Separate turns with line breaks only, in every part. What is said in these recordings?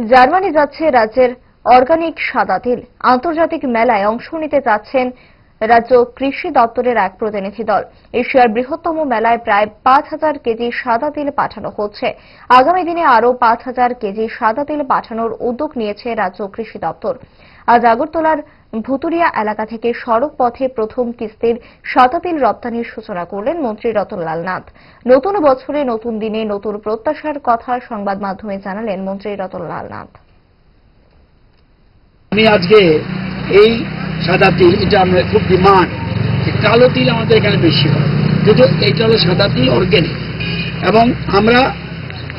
Germany যাচ্ছে রাজ্যের organic সাদা তিল। আন্তর্জাতিক মেলায় অংশ নিতে যাচ্ছেন রাজ্য কৃষি দপ্তরের এক প্রতিনিধি দল। এশিয়ার বৃহত্তম মেলায় প্রায় ৫,০০০ কেজি সাদা তিল পাঠানো হচ্ছে। আগামী দিনে আরও ৫,০০০ কেজি সাদা তিল পাঠানোর উদ্যোগ নিয়েছে রাজ্য কৃষি দপ্তর। আজ আগরতলার ভুতুরিয়া এলাকা থেকে সড়ক পথে প্রথম কিস্তির সাদা তিল রপ্তানির সূচনা করলেন মন্ত্রী রতনলাল নাথ। নতুন বছরে নতুন দিনে নতুন প্রত্যাশার কথা সংবাদ মাধ্যমে জানালেন মন্ত্রী রতনলাল নাথ।
আমি আজকে এই সাদা তিল, এটা আমরা খুব ডিমান্ড, কালো তিল আমাদের এখানে বেশি হয়, কিন্তু এইটা হলো সাদা তিল অর্গ্যানিক। এবং আমরা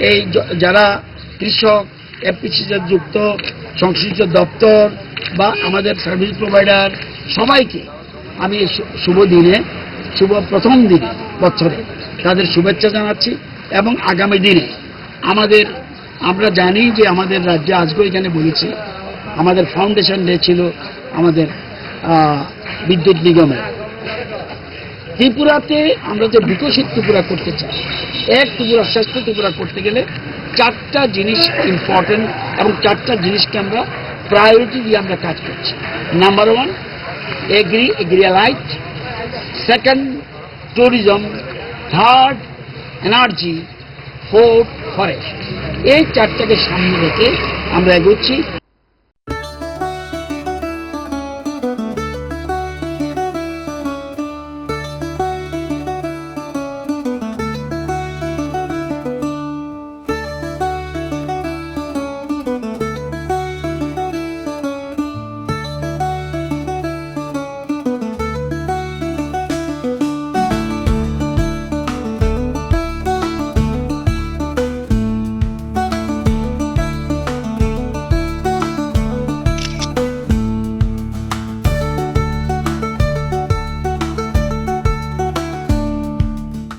এই যারা কৃষক, এফপিসিতে যুক্ত সংশ্লিষ্ট দপ্তর বা আমাদের সার্ভিস প্রোভাইডার সবাইকে আমি শুভ দিনে, প্রথম দিনে বছরে তাদের শুভেচ্ছা জানাচ্ছি। এবং আগামী দিনে আমরা জানি যে আমাদের রাজ্যে আজকে এখানে বলেছি আমাদের ফাউন্ডেশন ডে ছিল আমাদের বিদ্যুৎ নিগমের। ত্রিপুরাতে আমরা যে বিকশিত ত্রিপুরা করতে চাই, এক ত্রিপুরা শ্রেষ্ঠ ত্রিপুরা করতে গেলে 4টা জিনিস ইম্পর্টেন্ট এবং 4টা জিনিসকে আমরা প্রায়োরিটি দিয়ে আমরা কাজ করছি। Number 1 agri allied, second tourism, third energy, fourth forest. এই 4টাকে সামনে রেখে আমরা এগোচ্ছি।